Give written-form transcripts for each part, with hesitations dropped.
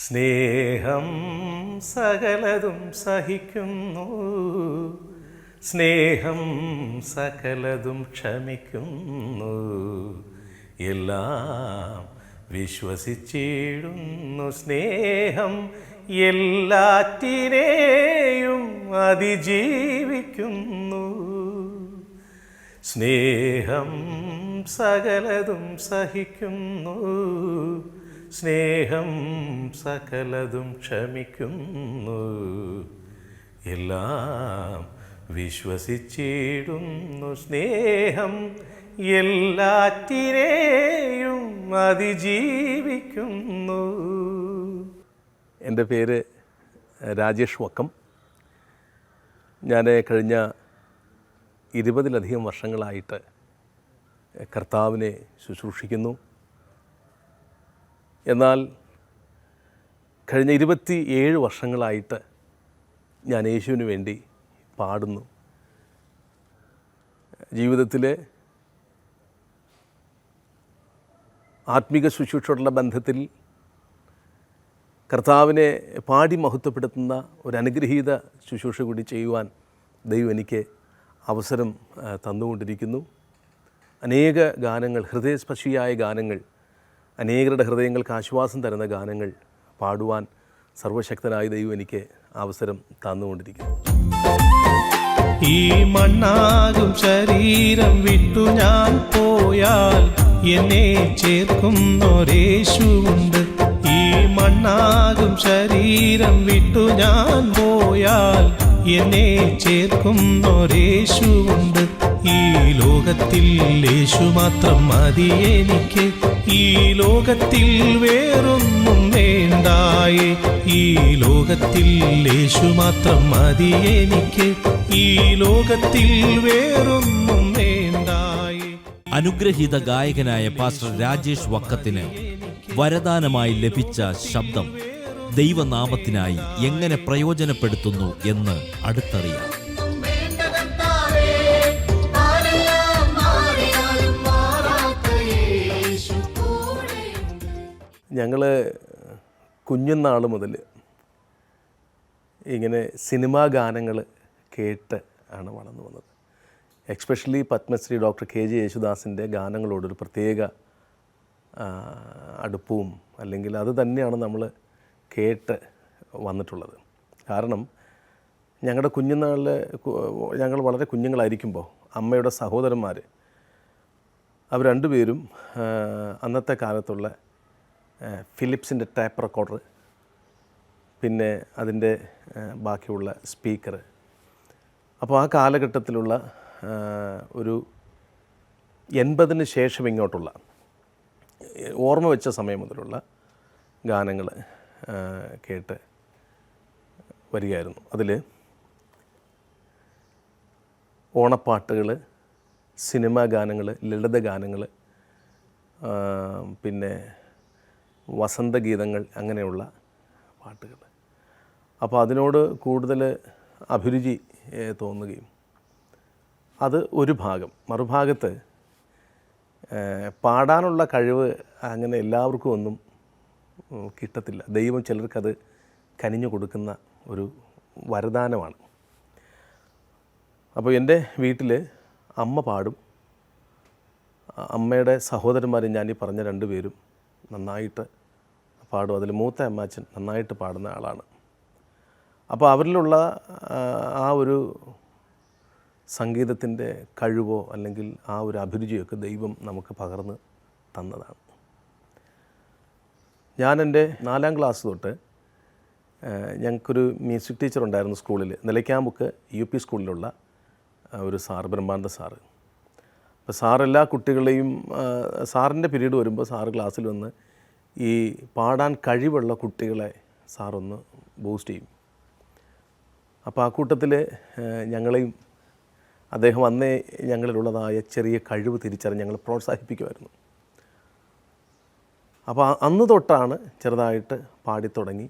സ്നേഹം സകലതും സഹിക്കുന്നു, സ്നേഹം സകലതും ക്ഷമിക്കുന്നു, എല്ലാം വിശ്വസിച്ചിടുന്നു. സ്നേഹം എല്ലാറ്റിനെയും അതിജീവിക്കുന്നു. സ്നേഹം സകലതും സഹിക്കുന്നു, സ്നേഹം സകലതും ക്ഷമിക്കുന്നു, എല്ലാം വിശ്വസിച്ചിടുന്നു. സ്നേഹം എല്ലാറ്റിനെയും അതിജീവിക്കുന്നു. എൻ്റെ പേര് രാജേഷ് വക്കം. ഞാൻ കഴിഞ്ഞ 20-ലധികം വർഷങ്ങളായിട്ട് കർത്താവിനെ ശുശ്രൂഷിക്കുന്നു. എന്നാൽ കഴിഞ്ഞ 27 വർഷങ്ങളായിട്ട് ഞാൻ യേശുവിന് വേണ്ടി പാടുന്നു. ജീവിതത്തിലെ ആത്മീക ശുശ്രൂഷയോടുള്ള ബന്ധത്തിൽ കർത്താവിനെ പാടി മഹത്വപ്പെടുത്തുന്ന ഒരു അനുഗ്രഹീത ശുശ്രൂഷ കൂടി ചെയ്യുവാൻ ദൈവം എനിക്ക് അവസരം തന്നുകൊണ്ടിരിക്കുന്നു. അനേക ഗാനങ്ങൾ, ഹൃദയസ്പർശിയായ ഗാനങ്ങൾ, അനേകരുടെ ഹൃദയങ്ങൾക്ക് ആശ്വാസം തരുന്ന ഗാനങ്ങൾ പാടുവാൻ സർവശക്തനായ ദൈവം എനിക്ക് അവസരം തന്നുകൊണ്ടിരിക്കുന്നു. ഈ മണ്ണാകും ശരീരം വിട്ടു ഞാൻ പോയാൽ എന്നെ ചേർക്കുന്നൊരേശുവുണ്ട്. ഈ മണ്ണാകും ശരീരം വിട്ടു ഞാൻ പോയാൽ എന്നെ ചേർക്കുന്നൊരേശുവുണ്ട്. ഈ ലോകത്തിൽ യേശു മാത്രം മതി എനിക്ക്, ഈ ലോകത്തിൽ വേറൊന്നും വേണ്ടായേ. ഈ ലോകത്തിൽ യേശു മാത്രം മതി എനിക്ക്, ഈ ലോകത്തിൽ വേറൊന്നും വേണ്ടായേ. അനുഗ്രഹീത ഗായകനായ പാസ്റ്റർ രാജേഷ് വക്കത്തിന് വരദാനമായി ലഭിച്ച ശബ്ദം ദൈവനാമത്തിനായി എങ്ങനെ പ്രയോജനപ്പെടുത്തുന്നു എന്ന് അടുത്തറിയാം. ഞങ്ങൾ കുഞ്ഞുനാൾ മുതൽ ഇങ്ങനെ സിനിമാ ഗാനങ്ങൾ കേട്ട് ആണ് വളർന്നു വന്നത്. എക്സ്പെഷ്യലി പത്മശ്രീ ഡോക്ടർ KG യേശുദാസിൻ്റെ ഗാനങ്ങളോടൊരു പ്രത്യേക അടുപ്പവും, അല്ലെങ്കിൽ അത് തന്നെയാണ് നമ്മൾ കേട്ട് വന്നിട്ടുള്ളത്. കാരണം ഞങ്ങളുടെ കുഞ്ഞുനാളിൽ ഞങ്ങൾ വളരെ കുഞ്ഞുങ്ങളായിരിക്കുമ്പോൾ അമ്മയുടെ സഹോദരന്മാർ അവർ രണ്ടുപേരും അന്നത്തെ കാലത്തുള്ള ഫിലിപ്സിൻ്റെ ടേപ്പ് റെക്കോർഡർ, പിന്നെ അതിൻ്റെ ബാക്കിയുള്ള സ്പീക്കർ, അപ്പോൾ ആ കാലഘട്ടത്തിലുള്ള ഒരു 80-ന് ശേഷം ഇങ്ങോട്ടുള്ള ഓർമ്മ വെച്ച സമയം മുതലുള്ള ഗാനങ്ങൾ കേട്ട് വരികയായിരുന്നു. അതിൽ ഓണപ്പാട്ടുകൾ, സിനിമാ ഗാനങ്ങൾ, ലളിത ഗാനങ്ങൾ, പിന്നെ വസന്തഗീതങ്ങൾ, അങ്ങനെയുള്ള പാട്ടുകൾ. അപ്പോൾ അതിനോട് കൂടുതൽ അഭിരുചി തോന്നുകയും, അത് ഒരു ഭാഗം. മറുഭാഗത്ത് പാടാനുള്ള കഴിവ് അങ്ങനെ എല്ലാവർക്കും ഒന്നും കിട്ടത്തില്ല. ദൈവം ചിലർക്കത് കനിഞ്ഞു കൊടുക്കുന്ന ഒരു വരദാനമാണ്. അപ്പോൾ എൻ്റെ വീട്ടിൽ അമ്മ പാടും, അമ്മയുടെ സഹോദരന്മാരും ഞാനീ പറഞ്ഞ രണ്ടുപേരും നന്നായിട്ട് പാടും. അതിൽ മൂത്ത അമ്മാച്ചൻ നന്നായിട്ട് പാടുന്ന ആളാണ്. അപ്പോൾ അവരിലുള്ള ആ ഒരു സംഗീതത്തിൻ്റെ കഴിവോ അല്ലെങ്കിൽ ആ ഒരു അഭിരുചിയൊക്കെ ദൈവം നമുക്ക് പകർന്ന് തന്നതാണ്. ഞാൻ എൻ്റെ 4ാം ക്ലാസ് തൊട്ട് ഞങ്ങൾക്കൊരു മ്യൂസിക് ടീച്ചർ ഉണ്ടായിരുന്നു സ്കൂളിൽ, നിലയ്ക്കാമുക്ക് UP സ്കൂളിലുള്ള ഒരു സാറ്, ബ്രഹ്മാനന്ദ സാറ്. അപ്പോൾ സാർ എല്ലാ കുട്ടികളെയും, സാറിൻ്റെ പീരീഡ് വരുമ്പോൾ സാറ് ക്ലാസ്സിൽ വന്ന് ഈ പാടാൻ കഴിവുള്ള കുട്ടികളെ സാറൊന്ന് ബൂസ്റ്റ് ചെയ്യും. അപ്പോൾ ആ കൂട്ടത്തിൽ ഞങ്ങളെയും അദ്ദേഹം അന്നേ ഞങ്ങളിലുള്ളതായ ചെറിയ കഴിവ് തിരിച്ചറിഞ്ഞ് ഞങ്ങൾ പ്രോത്സാഹിപ്പിക്കുമായിരുന്നു. അപ്പോൾ അന്ന് തൊട്ടാണ് ചെറുതായിട്ട് പാടിത്തുടങ്ങി.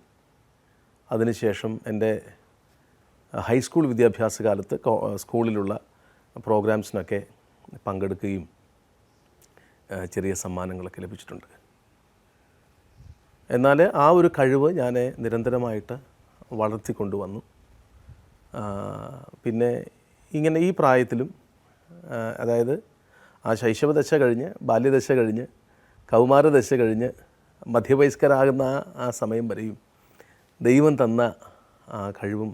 അതിനുശേഷം എൻ്റെ ഹൈസ്കൂൾ വിദ്യാഭ്യാസ കാലത്ത് സ്കൂളിലുള്ള പ്രോഗ്രാംസിനൊക്കെ പങ്കെടുക്കുകയും ചെറിയ സമ്മാനങ്ങളൊക്കെ ലഭിച്ചിട്ടുണ്ട്. എന്നാൽ ആ ഒരു കഴിവ് ഞാൻ നിരന്തരമായിട്ട് വളർത്തിക്കൊണ്ടുവന്നു. പിന്നെ ഇങ്ങനെ ഈ പ്രായത്തിലും, അതായത് ആ ശൈശവദശ കഴിഞ്ഞ്, ബാല്യദശ കഴിഞ്ഞ്, കൗമാരദശ കഴിഞ്ഞ്, മധ്യവയസ്കരാകുന്ന ആ സമയം വരെയും ദൈവം തന്ന ആ കഴിവും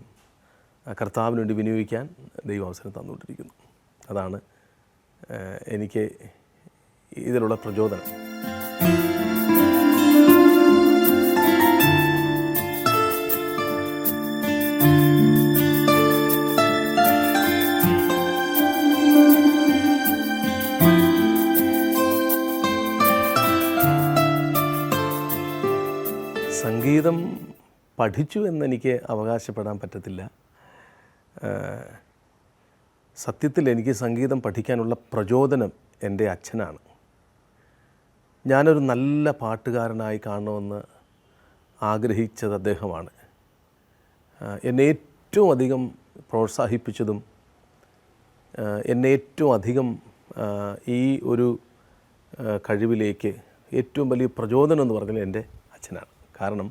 കർത്താവിന് വേണ്ടി വിനിയോഗിക്കാൻ ദൈവം അവസരം തന്നുകൊണ്ടിരിക്കുന്നു. അതാണ് എനിക്ക് ഇതിലുള്ള പ്രചോദനം. സംഗീതം പഠിച്ചു എന്നെനിക്ക് അവകാശപ്പെടാൻ പറ്റത്തില്ല. സത്യത്തിൽ എനിക്ക് സംഗീതം പഠിക്കാനുള്ള പ്രചോദനം എൻ്റെ അച്ഛനാണ്. ഞാനൊരു നല്ല പാട്ടുകാരനായി കാണണമെന്ന് ആഗ്രഹിച്ചത് അദ്ദേഹമാണ്. എന്നെ ഏറ്റവും അധികം പ്രോത്സാഹിപ്പിച്ചതും എന്നെ ഏറ്റവും അധികം ഈ ഒരു കഴിവിലേക്ക് ഏറ്റവും വലിയ പ്രചോദനം എന്ന് പറഞ്ഞാൽ എൻ്റെ അച്ഛനാണ്. കാരണം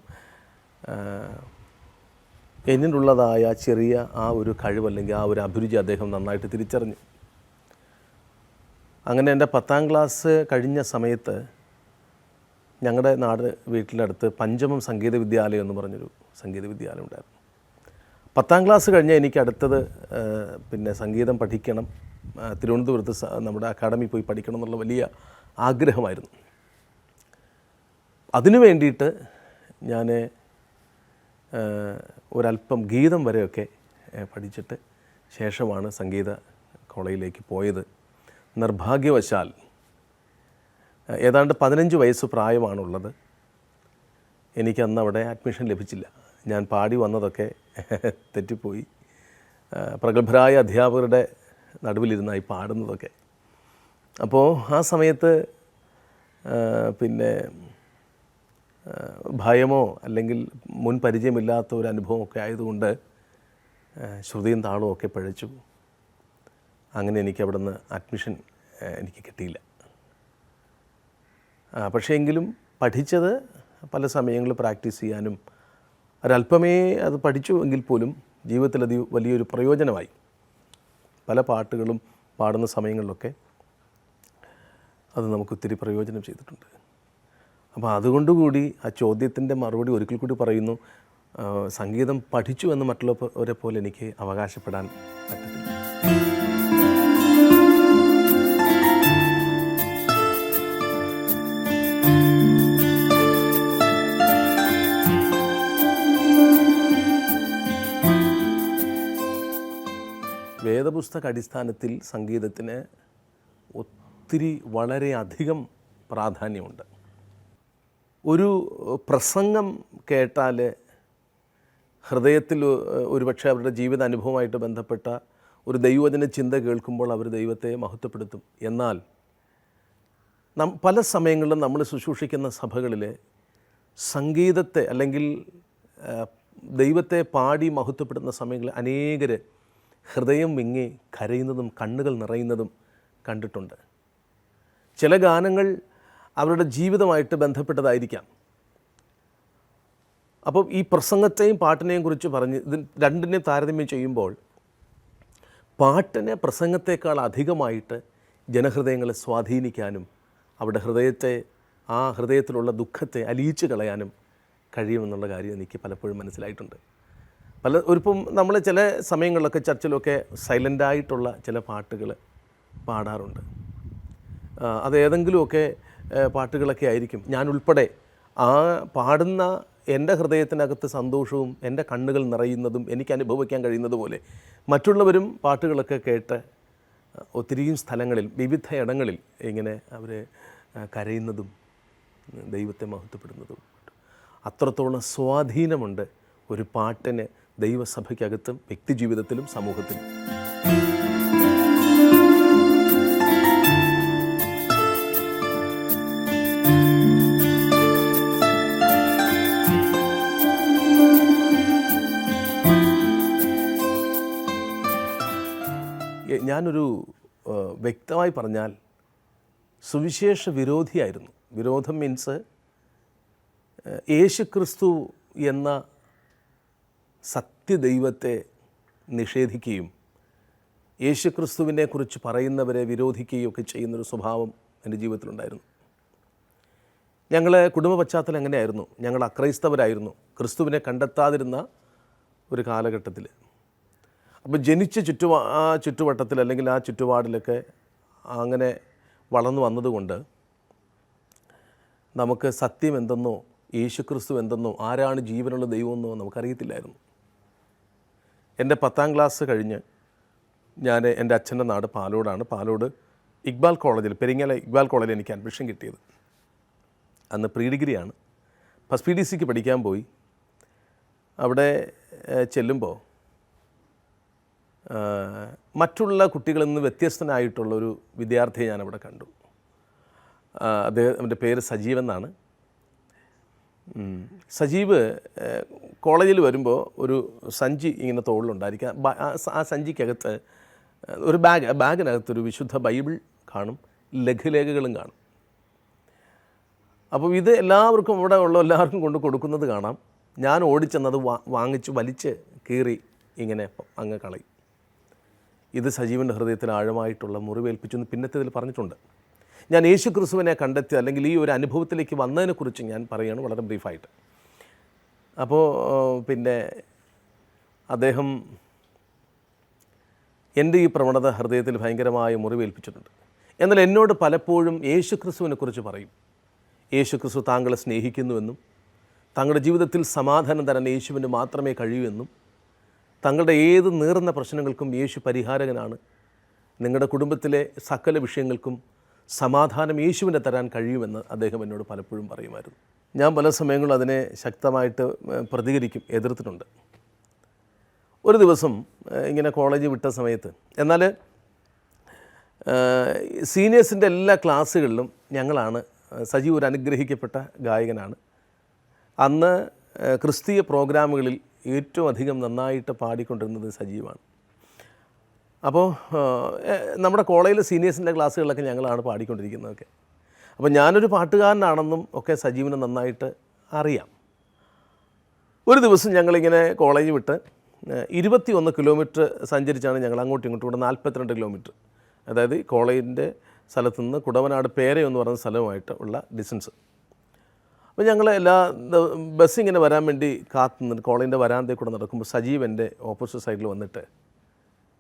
എന്നിലുള്ളതായ ചെറിയ ആ ഒരു കഴിവല്ലെങ്കിൽ ആ ഒരു അഭിരുചി അദ്ദേഹം നന്നായിട്ട് തിരിച്ചറിഞ്ഞു. അങ്ങനെ എൻ്റെ 10ാം ക്ലാസ് കഴിഞ്ഞ സമയത്ത് ഞങ്ങളുടെ വീട്ടിൻ്റെ അടുത്ത് പഞ്ചമം സംഗീത വിദ്യാലയം എന്ന് പറഞ്ഞൊരു സംഗീത വിദ്യാലയം ഉണ്ടായിരുന്നു. 10ാം ക്ലാസ് കഴിഞ്ഞ് എനിക്ക് അടുത്തത് പിന്നെ സംഗീതം പഠിക്കണം, തിരുവനന്തപുരത്ത് നമ്മുടെ അക്കാഡമി പോയി പഠിക്കണം എന്നുള്ള വലിയ ആഗ്രഹമായിരുന്നു. അതിനു വേണ്ടിയിട്ട് ഞാൻ ഒരല്പം ഗീതം വരെയൊക്കെ പഠിച്ചിട്ട് ശേഷമാണ് സംഗീത കോളേജിലേക്ക് പോയത്. നിർഭാഗ്യവശാൽ ഏതാണ്ട് 15 വയസ്സ് പ്രായമാണുള്ളത്. എനിക്കന്ന് അവിടെ അഡ്മിഷൻ ലഭിച്ചില്ല. ഞാൻ പാടി വന്നതൊക്കെ തെറ്റിപ്പോയി. പ്രഗത്ഭരായ അധ്യാപകരുടെ നടുവിലിരുന്നായി പാടുന്നതൊക്കെ. അപ്പോൾ ആ സമയത്ത് പിന്നെ ഭയമോ അല്ലെങ്കിൽ മുൻ പരിചയമില്ലാത്ത ഒരു അനുഭവമൊക്കെ ആയതുകൊണ്ട് ശ്രുതിയും താളവും ഒക്കെ പഴച്ചു. അങ്ങനെ എനിക്ക് അവിടെ നിന്ന് അഡ്മിഷൻ എനിക്ക് കിട്ടിയില്ല. പക്ഷേ എങ്കിലും പഠിച്ചത് പല സമയങ്ങളിൽ പ്രാക്ടീസ് ചെയ്യാനും ഒരല്പമേ അത് പഠിച്ചു എങ്കിൽ പോലും ജീവിതത്തിൽ അത് വലിയൊരു പ്രയോജനമായി. പല പാട്ടുകളും പാടുന്ന സമയങ്ങളിലൊക്കെ അത് നമുക്ക് ഒത്തിരി പ്രയോജനം ചെയ്തിട്ടുണ്ട്. അപ്പോൾ അതുകൊണ്ടുകൂടി ആ ചോദ്യത്തിൻ്റെ മറുപടി ഒരിക്കൽ കൂടി പറയുന്നു, സംഗീതം പഠിച്ചു എന്ന് മറ്റുള്ളവരെ പോലെ എനിക്ക് അവകാശപ്പെടാൻ പറ്റത്തില്ല. വേദപുസ്തക അടിസ്ഥാനത്തിൽ സംഗീതത്തിന് ഒത്തിരി വളരെയധികം പ്രാധാന്യമുണ്ട്. ഒരു പ്രസംഗം കേട്ടാൽ ഹൃദയത്തിൽ ഒരുപക്ഷെ അവരുടെ ജീവിത അനുഭവമായിട്ട് ബന്ധപ്പെട്ട ഒരു ദൈവവചന ചിന്ത കേൾക്കുമ്പോൾ അവർ ദൈവത്തെ മഹത്വപ്പെടുത്തും. എന്നാൽ പല സമയങ്ങളിലും നമ്മൾ ശുശ്രൂഷിക്കുന്ന സഭകളിൽ സംഗീതത്തെ അല്ലെങ്കിൽ ദൈവത്തെ പാടി മഹത്വപ്പെടുന്ന സമയങ്ങളിൽ അനേകർ ഹൃദയം വിങ്ങി കരയുന്നതും കണ്ണുകൾ നിറയുന്നതും കണ്ടിട്ടുണ്ട്. ചില ഗാനങ്ങൾ അവരുടെ ജീവിതമായിട്ട് ബന്ധപ്പെട്ടതായിരിക്കാം. അപ്പോൾ ഈ പ്രസംഗത്തെയും പാട്ടിനെയും കുറിച്ച് പറഞ്ഞ് ഇത് രണ്ടിനെയും താരതമ്യം ചെയ്യുമ്പോൾ പാട്ടിനെ പ്രസംഗത്തെക്കാൾ അധികമായിട്ട് ജനഹൃദയങ്ങളെ സ്വാധീനിക്കാനും അവരുടെ ഹൃദയത്തെ ആ ഹൃദയത്തിലുള്ള ദുഃഖത്തെ അലിയിച്ചു കളയാനും കഴിയുമെന്നുള്ള കാര്യം എനിക്ക് പലപ്പോഴും മനസ്സിലായിട്ടുണ്ട്. ഒരിപ്പം നമ്മൾ ചില സമയങ്ങളിലൊക്കെ ചർച്ചിലൊക്കെ സൈലൻ്റായിട്ടുള്ള ചില പാട്ടുകൾ പാടാറുണ്ട്. അതേതെങ്കിലുമൊക്കെ പാട്ടുകളൊക്കെ ആയിരിക്കും. ഞാൻ ഉൾപ്പെടെ ആ പാടുന്ന എൻ്റെ ഹൃദയത്തിനകത്ത് സന്തോഷവും എൻ്റെ കണ്ണുകൾ നിറയുന്നതും എനിക്ക് അനുഭവിക്കാൻ കഴിയുന്നത് പോലെ മറ്റുള്ളവരും പാട്ടുകളൊക്കെ കേട്ട് ഒത്തിരിയും സ്ഥലങ്ങളിൽ വിവിധ ഇടങ്ങളിൽ ഇങ്ങനെ അവർ കരയുന്നതും ദൈവത്തെ മഹത്വപ്പെടുന്നതും അത്രത്തോളം സ്വാധീനമുണ്ട് ഒരു പാട്ടിന് ദൈവസഭയ്ക്കകത്തും വ്യക്തിജീവിതത്തിലും സമൂഹത്തിലും. ഞാനൊരു വ്യക്തമായി പറഞ്ഞാൽ സുവിശേഷ വിരോധിയായിരുന്നു. വിരോധം മീൻസ് യേശുക്രിസ്തു എന്ന സത്യദൈവത്തെ നിഷേധിക്കുകയും യേശുക്രിസ്തുവിനെ കുറിച്ച് പറയുന്നവരെ വിരോധിക്കുകയും ഒക്കെ ചെയ്യുന്നൊരു സ്വഭാവം എൻ്റെ ജീവിതത്തിലുണ്ടായിരുന്നു. ഞങ്ങൾ കുടുംബ പശ്ചാത്തലം എങ്ങനെയായിരുന്നു? ഞങ്ങൾ അക്രൈസ്തവരായിരുന്നു, ക്രിസ്തുവിനെ കണ്ടെത്താതിരുന്ന ഒരു കാലഘട്ടത്തിൽ. അപ്പോൾ ജനിച്ച ചുറ്റുവട്ടത്തിൽ അല്ലെങ്കിൽ ആ ചുറ്റുപാടിലൊക്കെ അങ്ങനെ വളർന്നു വന്നതുകൊണ്ട് നമുക്ക് സത്യം എന്തെന്നോ യേശുക്രിസ്തു എന്തെന്നോ ആരാണ് ജീവനുള്ള ദൈവമെന്നോ നമുക്കറിയത്തില്ലായിരുന്നു. എൻ്റെ 10ാം ക്ലാസ് കഴിഞ്ഞ് ഞാൻ എൻ്റെ അച്ഛൻ്റെ നാട് പാലോടാണ്. പാലോട് ഇക്ബാൽ കോളേജിൽ, പെരിങ്ങല ഇക്ബാൽ കോളേജിൽ എനിക്ക് അഡ്മിഷൻ കിട്ടിയത്. അന്ന് പ്രീ ഡിഗ്രിയാണ്. ഫസ്റ്റ് PDCക്ക് പഠിക്കാൻ പോയി. അവിടെ ചെല്ലുമ്പോൾ മറ്റുള്ള കുട്ടികളിൽ നിന്ന് വ്യത്യസ്തനായിട്ടുള്ളൊരു വിദ്യാർത്ഥിയെ ഞാനവിടെ കണ്ടു. അവൻ്റെ പേര് സജീവ് എന്നാണ്. സജീവ് കോളേജിൽ വരുമ്പോൾ ഒരു സഞ്ചി ഇങ്ങനെ തോളിലുണ്ടായിരിക്കുക. ആ സഞ്ചിക്കകത്ത് ഒരു ബാഗിനകത്തൊരു വിശുദ്ധ ബൈബിൾ കാണും, ലഘുലേഖകളും കാണും. അപ്പോൾ ഇത് എല്ലാവർക്കും ഇവിടെ ഉള്ള എല്ലാവർക്കും കൊണ്ട് കൊടുക്കുന്നത് കാണാം. ഞാൻ ഓടിച്ചെന്നത് വാങ്ങിച്ച് വലിച്ച് കീറി ഇങ്ങനെ അങ്ങ് കളയും. ഇത് സജീവൻ്റെ ഹൃദയത്തിൽ ആഴമായിട്ടുള്ള മുറിവേൽപ്പിച്ചു എന്ന് പിന്നത്തേതിൽ പറഞ്ഞിട്ടുണ്ട്. ഞാൻ യേശു ക്രിസ്തുവിനെ കണ്ടെത്തി അല്ലെങ്കിൽ ഈ ഒരു അനുഭവത്തിലേക്ക് വന്നതിനെക്കുറിച്ച് ഞാൻ പറയുകയാണ് വളരെ ബ്രീഫായിട്ട്. അപ്പോൾ പിന്നെ അദ്ദേഹം എൻ്റെ ഈ പ്രവണത ഹൃദയത്തിൽ ഭയങ്കരമായ മുറിവേൽപ്പിച്ചിട്ടുണ്ട്. എന്നാൽ എന്നോട് പലപ്പോഴും യേശു ക്രിസ്തുവിനെക്കുറിച്ച് പറയും. യേശു ക്രിസ്തു താങ്കളെ സ്നേഹിക്കുന്നുവെന്നും തങ്ങളുടെ ജീവിതത്തിൽ സമാധാനം തരാൻ യേശുവിന് മാത്രമേ കഴിയൂ എന്നും തങ്ങളുടെ ഏത് നീറുന്ന പ്രശ്നങ്ങൾക്കും യേശു പരിഹാരകനാണ്, നിങ്ങളുടെ കുടുംബത്തിലെ സകല വിഷയങ്ങൾക്കും സമാധാനം യേശുവിനെ തരാൻ കഴിയുമെന്ന് അദ്ദേഹം എന്നോട് പലപ്പോഴും പറയുമായിരുന്നു. ഞാൻ പല സമയങ്ങളും അതിനെ ശക്തമായിട്ട് പ്രതികരിക്കും, എതിർത്തിട്ടുണ്ട്. ഒരു ദിവസം ഇങ്ങനെ കോളേജ് വിട്ട സമയത്ത്, എന്നാൽ സീനിയേഴ്സിൻ്റെ എല്ലാ ക്ലാസ്സുകളിലും ഞങ്ങളാണ്, സജീവ് ഒരു അനുഗ്രഹിക്കപ്പെട്ട ഗായകനാണ്. അന്ന് ക്രിസ്തീയ പ്രോഗ്രാമുകളിൽ ഏറ്റവും അധികം നന്നായിട്ട് പാടിക്കൊണ്ടിരുന്നത് സജീവാണ്. അപ്പോൾ നമ്മുടെ കോളേജിലെ സീനിയേഴ്സിൻ്റെ ക്ലാസ്സുകളിലൊക്കെ ഞങ്ങളാണ് പാടിക്കൊണ്ടിരിക്കുന്നതൊക്കെ. അപ്പോൾ ഞാനൊരു പാട്ടുകാരനാണെന്നും ഒക്കെ സജീവിനെ നന്നായിട്ട് അറിയാം. ഒരു ദിവസം ഞങ്ങളിങ്ങനെ കോളേജ് വിട്ട് 21 കിലോമീറ്റർ സഞ്ചരിച്ചാണ് ഞങ്ങൾ അങ്ങോട്ടും ഇങ്ങോട്ടും കൂടെ 42 കിലോമീറ്റർ, അതായത് കോളേജിൻ്റെ സ്ഥലത്തു നിന്ന് കുടവനാട് പേര എന്ന് പറയുന്ന സ്ഥലവുമായിട്ട് ഉള്ള ഡിസ്റ്റൻസ്. അപ്പോൾ ഞങ്ങൾ ബസ് ഇങ്ങനെ വരാൻ വേണ്ടി കാത്തു നിന്ന് കോളേജിൻ്റെ വരാന്തയിൽ കൂടെ നടക്കുമ്പോൾ സജീവ് എൻ്റെ ഓപ്പോസിറ്റ് സൈഡിൽ വന്നിട്ട്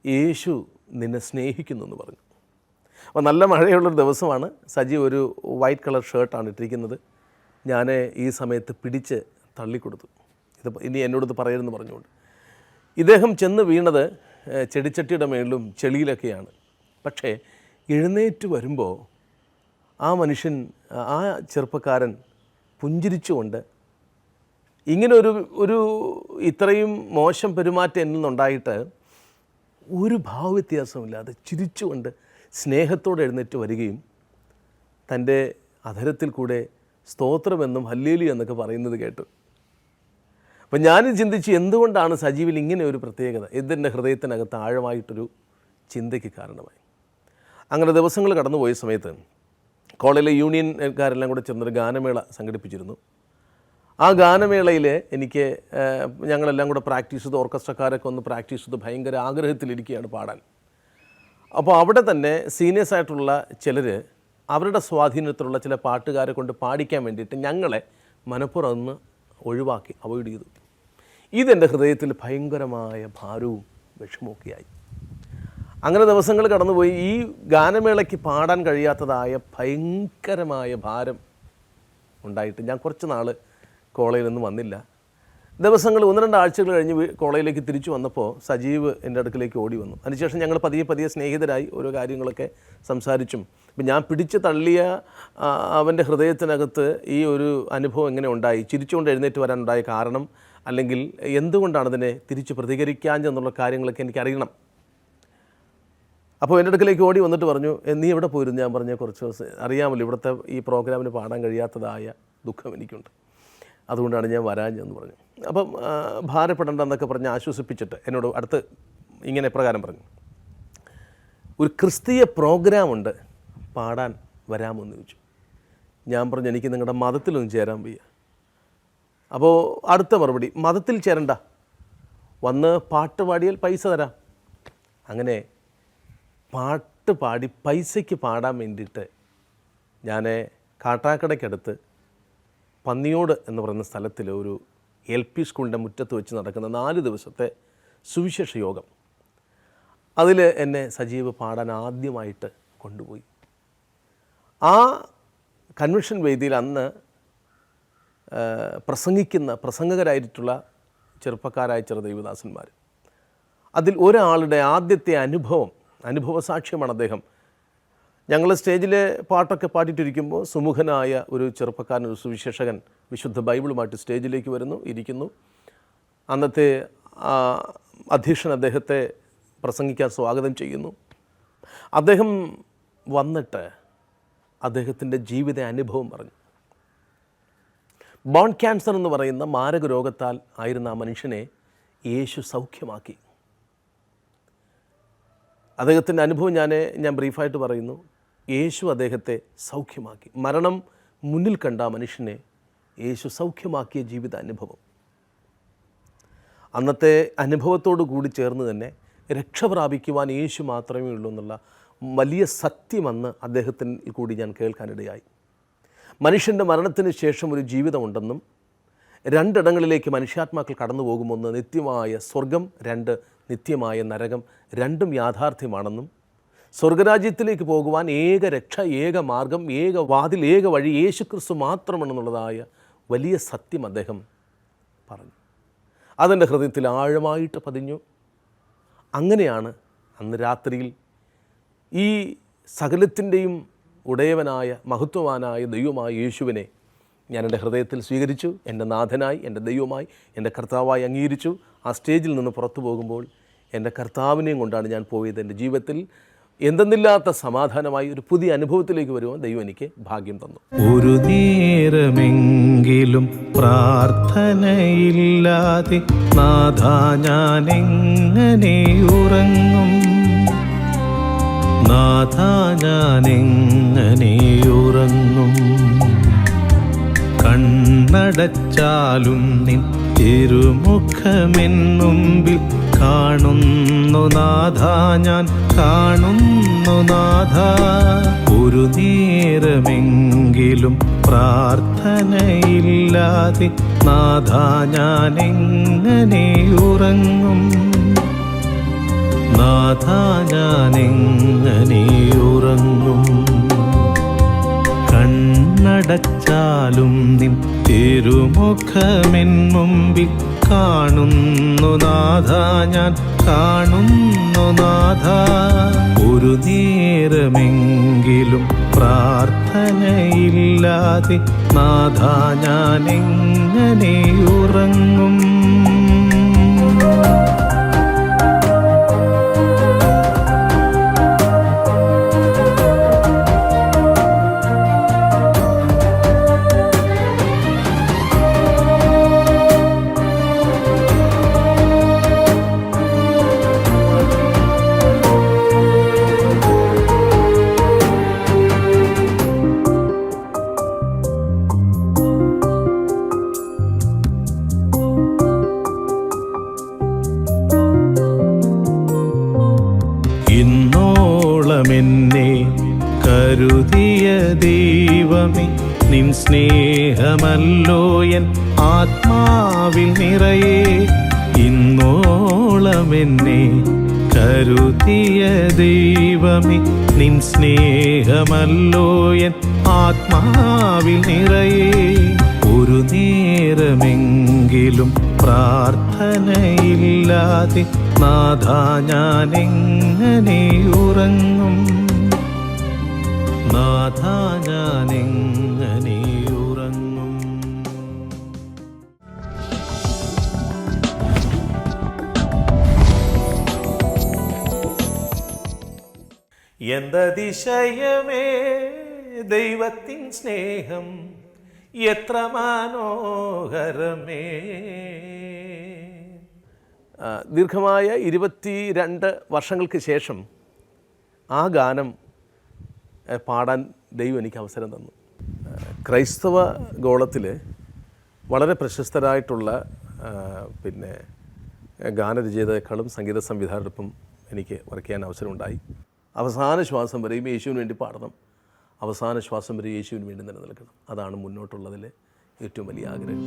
യേശു നിന്നെ സ്നേഹിക്കുന്നു എന്ന് പറഞ്ഞു. അപ്പോൾ നല്ല മഴയുള്ളൊരു ദിവസമാണ്. സജീവ് ഒരു വൈറ്റ് കളർ ഷർട്ടാണ് ഇട്ടിരിക്കുന്നത്. ഞാൻ ഈ സമയത്ത് പിടിച്ച് തള്ളിക്കൊടുത്തു. ഇനി എന്നോടത് പറയരുതെന്ന് പറഞ്ഞുകൊണ്ട്. ഇദ്ദേഹം ചെന്ന് വീണത് ചെടിച്ചട്ടിയുടെ മേളിലും ചെളിയിലൊക്കെയാണ്. പക്ഷേ എഴുന്നേറ്റ് വരുമ്പോൾ ആ മനുഷ്യൻ, ആ ചെറുപ്പക്കാരൻ പുഞ്ചിരിച്ചുകൊണ്ട് ഇങ്ങനെ ഒരു ഇത്രയും മോശം പെരുമാറ്റം എന്നിൽ നിന്നുണ്ടായിട്ട് ഒരു ഭാവവ്യത്യാസമില്ലാതെ ചിരിച്ചുകൊണ്ട് സ്നേഹത്തോടെ എഴുന്നേറ്റ് വരികയും തൻ്റെ അധരത്തിൽ കൂടെ സ്തോത്രമെന്നും ഹല്ലേലൂയ എന്നൊക്കെ പറയുന്നത് കേട്ടു. അപ്പം ഞാനും ചിന്തിച്ച് എന്തുകൊണ്ടാണ് സജീവിൽ ഇങ്ങനെ ഒരു പ്രത്യേകത? ഇതെൻ്റെ ഹൃദയത്തിനകത്ത് ആഴമായിട്ടൊരു ചിന്തയ്ക്ക് കാരണമായി. അങ്ങനെ ദിവസങ്ങൾ കടന്നുപോയ സമയത്ത് കോളേജിലെ യൂണിയൻകാരെല്ലാം കൂടെ ചേർന്നൊരു ഗാനമേള സംഘടിപ്പിച്ചിരുന്നു. ആ ഗാനമേളയിൽ എനിക്ക് ഞങ്ങളെല്ലാം കൂടെ പ്രാക്ടീസ് ചെയ്ത്, ഓർക്കസ്ട്രക്കാരൊക്കെ ഒന്ന് പ്രാക്ടീസ് ചെയ്ത് ഭയങ്കര ആഗ്രഹത്തിലിരിക്കുകയാണ് പാടാൻ. അപ്പോൾ അവിടെ തന്നെ സീനിയേഴ്സായിട്ടുള്ള ചിലർ അവരുടെ സ്വാധീനത്തിലുള്ള ചില പാട്ടുകാരെ കൊണ്ട് പാടിക്കാൻ വേണ്ടിയിട്ട് ഞങ്ങളെ മനപ്പുറം ഒഴിവാക്കി, അവോയ്ഡ് ചെയ്തു. ഇതെൻ്റെ ഹൃദയത്തിൽ ഭയങ്കരമായ ഭാരവും വിഷമമൊക്കെയായി. അങ്ങനെ ദിവസങ്ങൾ കടന്നുപോയി. ഈ ഗാനമേളയ്ക്ക് പാടാൻ കഴിയാത്തതായ ഭയങ്കരമായ ഭാരം ഉണ്ടായിട്ട് ഞാൻ കുറച്ച് നാൾ കോളേജിൽ നിന്ന് വന്നില്ല. ദിവസങ്ങൾ 1-2 ആഴ്ചകൾ കഴിഞ്ഞ് കോളേജിലേക്ക് തിരിച്ചു വന്നപ്പോൾ സജീവ് എൻ്റെ അടുക്കിലേക്ക് ഓടി വന്നു. അതിനുശേഷം ഞങ്ങൾ പതിയെ സ്നേഹിതരായി ഓരോ കാര്യങ്ങളൊക്കെ സംസാരിച്ചും. ഇപ്പം ഞാൻ പിടിച്ച് തള്ളിയ അവൻ്റെ ഹൃദയത്തിനകത്ത് ഈ ഒരു അനുഭവം എങ്ങനെ ഉണ്ടായി, ചിരിച്ചുകൊണ്ട് എഴുന്നേറ്റ് വരാനുണ്ടായ കാരണം, അല്ലെങ്കിൽ എന്തുകൊണ്ടാണ് അതിനെ തിരിച്ച് പ്രതികരിക്കാഞ്ഞെന്നുള്ള കാര്യങ്ങളൊക്കെ എനിക്കറിയണം. അപ്പോൾ എൻ്റെ അടുക്കിലേക്ക് ഓടി വന്നിട്ട് പറഞ്ഞു, നീ എവിടെ പോയിരുന്നു? ഞാൻ പറഞ്ഞ കുറച്ച് ദിവസം അറിയാമല്ലോ, ഇവിടുത്തെ ഈ പ്രോഗ്രാമിന് പാടാൻ കഴിയാത്തതായ ദുഃഖം എനിക്കുണ്ട്, അതുകൊണ്ടാണ് ഞാൻ വരാഞ്ഞെന്ന് പറഞ്ഞു. അപ്പം ഭാരപ്പെടേണ്ടെന്നൊക്കെ പറഞ്ഞ് ആശ്വസിപ്പിച്ചിട്ട് എന്നോട് അടുത്ത് ഇങ്ങനെ പ്രകാരം പറഞ്ഞു, ഒരു ക്രിസ്തീയ പ്രോഗ്രാമുണ്ട്, പാടാൻ വരാമെന്ന് ചോദിച്ചു. ഞാൻ പറഞ്ഞു, എനിക്ക് നിങ്ങളുടെ മതത്തിലൊന്നും ചേരാൻ വയ്യ, അപ്പോൾ അടുത്ത മറുപടി, മതത്തിൽ ചേരണ്ട, വന്ന് പാട്ട് പാടിയാൽ പൈസ തരാം. അങ്ങനെ പാട്ട് പാടി പൈസയ്ക്ക് പാടാൻ വേണ്ടിയിട്ട് ഞാൻ കാട്ടാക്കടയ്ക്കടുത്ത് പന്നിയോട് എന്ന് പറയുന്ന സ്ഥലത്തിൽ ഒരു LP സ്കൂളിൻ്റെ മുറ്റത്ത് വെച്ച് നടക്കുന്ന 4 ദിവസത്തെ സുവിശേഷ യോഗം, അതിൽ എന്നെ സജീവ് പാടാൻ ആദ്യമായിട്ട് കൊണ്ടുപോയി. ആ കൺവെൻഷൻ വേദിയിൽ അന്ന് പ്രസംഗകരായിട്ടുള്ള ചെറുപ്പക്കാരായ ചെറു ദൈവദാസന്മാർ, അതിൽ ഒരാളുടെ ആദ്യത്തെ അനുഭവസാക്ഷ്യമാണ് അദ്ദേഹം. ഞങ്ങൾ സ്റ്റേജിൽ പാട്ടൊക്കെ പാടിയിട്ടിരിക്കുമ്പോൾ സുമുഖനായ ഒരു ചെറുപ്പക്കാരൻ, ഒരു സുവിശേഷകൻ വിശുദ്ധ ബൈബിളുമായിട്ട് സ്റ്റേജിലേക്ക് ഇരിക്കുന്നു. അന്നത്തെ അധ്യക്ഷൻ അദ്ദേഹത്തെ പ്രസംഗിക്കാൻ സ്വാഗതം ചെയ്യുന്നു. അദ്ദേഹം വന്നിട്ട് അദ്ദേഹത്തിൻ്റെ ജീവിത അനുഭവം പറഞ്ഞു. ബോൺ ക്യാൻസർ എന്ന് പറയുന്ന മാരക രോഗത്താൽ ആയിരുന്ന ആ മനുഷ്യനെ യേശു സൗഖ്യമാക്കി. അദ്ദേഹത്തിൻ്റെ അനുഭവം ഞാൻ ബ്രീഫായിട്ട് പറയുന്നു. യേശു അദ്ദേഹത്തെ സൗഖ്യമാക്കി. മരണം മുന്നിൽ കണ്ട ആ മനുഷ്യനെ യേശു സൗഖ്യമാക്കിയ ജീവിത അനുഭവം. അന്നത്തെ അനുഭവത്തോടു കൂടി ചേർന്ന് തന്നെ രക്ഷ പ്രാപിക്കുവാൻ യേശു മാത്രമേ ഉള്ളൂ എന്നുള്ള വലിയ സത്യം അന്ന് അദ്ദേഹത്തിൽ കൂടി ഞാൻ കേൾക്കാനിടയായി. മനുഷ്യൻ്റെ മരണത്തിന് ശേഷം ഒരു ജീവിതമുണ്ടെന്നും 2 ഇടങ്ങളിലേക്ക് മനുഷ്യാത്മാക്കൾ കടന്നു പോകുമെന്ന്, നിത്യമായ സ്വർഗം, 2 നിത്യമായ നരകം, 2ഉം യാഥാർത്ഥ്യമാണെന്നും, സ്വർഗരാജ്യത്തിലേക്ക് പോകുവാൻ ഏക രക്ഷ, ഏക മാർഗം, ഏക വാതിൽ, ഏക വഴി യേശുക്രിസ്തു മാത്രമാണെന്നുള്ളതായ വലിയ സത്യം അദ്ദേഹം പറഞ്ഞു. അതെൻ്റെ ഹൃദയത്തിൽ ആഴമായിട്ട് പതിഞ്ഞു. അങ്ങനെയാണ് അന്ന് രാത്രിയിൽ ഈ സകലത്തിൻ്റെയും ഉടയവനായ മഹത്വവാനായ ദൈവമായ യേശുവിനെ ഞാൻ എൻ്റെ ഹൃദയത്തിൽ സ്വീകരിച്ചു. എൻ്റെ നാഥനായി, എൻ്റെ ദൈവമായി, എൻ്റെ കർത്താവായി അംഗീകരിച്ചു. ആ സ്റ്റേജിൽ നിന്ന് പുറത്തു പോകുമ്പോൾ എൻ്റെ കർത്താവിനെയും കൊണ്ടാണ് ഞാൻ പോയത്. എൻ്റെ ജീവിതത്തിൽ എന്തെന്നില്ലാത്ത സമാധാനമായി ഒരു പുതിയ അനുഭവത്തിലേക്ക് വരുവാൻ ദൈവം എനിക്ക് ഭാഗ്യം തന്നു. ഒരു നേരമെങ്കിലും പ്രാർത്ഥനയില്ലാതെ നാഥാ ഞാനെങ്ങനെ ഉറങ്ങും, നാഥാ ഞാനെങ്ങനെ ഉറങ്ങും. കണ്ണടച്ചാലും നിൻ തിരുമുഖമെൻ മുമ്പിൽ കാണുന്നു നാഥാ, ഞാൻ കാണുന്നു നാഥാ. ഒരു നേരമെങ്കിലും പ്രാർത്ഥനയില്ലാതെ നാഥാ ഞാനെങ്ങനെ ഉറങ്ങും, നാഥാ ഞാനെങ്ങനെ ഉറങ്ങും. കണ്ണടച്ചാലും നിൻ തിരുമുഖമെൻ മുമ്പിൽ കാണുന്നു നാഥാ, ഞാൻ കാണുന്നു നാഥാ. ഒരു നേരമെങ്കിലും പ്രാർത്ഥനയില്ലാതെ നാഥാ ഞാനെങ്ങനെ ഉറങ്ങും. ഇന്നോളമെന്നെ കരുതിയ ദൈവമേ, നിൻ സ്നേഹമല്ലോ എൻ ആത്മാവിൽ നിറയെ. ഇന്നോളമെന്നെ കരുതിയ ദൈവമേ, നിൻ സ്നേഹമല്ലോ എൻ ആത്മാവിൽ നിറയെ. ഒരു നേരമെങ്കിലും പ്രാർത്ഥനയില്ലാതെ നാഥാ ഞാനെങ്ങനെ ഉറങ്ങും, നാഥാ ഞാനെങ്ങനെ ഉറങ്ങും. എന്തതിശയമേ ദൈവത്തിൻ സ്നേഹം, എത്ര മനോഹരമേ. ദീർഘമായ 22 വർഷങ്ങൾക്ക് ശേഷം ആ ഗാനം പാടാൻ ദൈവം എനിക്ക് അവസരം തന്നു. ക്രൈസ്തവ ഗോളത്തിൽ വളരെ പ്രശസ്തരായിട്ടുള്ള പിന്നെ ഗാനരചയിതാക്കളും സംഗീത സംവിധായകർക്കും എനിക്ക് വർക്ക് ചെയ്യാൻ അവസരമുണ്ടായി. അവസാന ശ്വാസം വരെയും യേശുവിന് വേണ്ടി പാടണം, അവസാന ശ്വാസം വരെ യേശുവിന് വേണ്ടി നിലനിൽക്കണം. അതാണ് മുന്നോട്ടുള്ളതിൽ ഏറ്റവും വലിയ ആഗ്രഹം.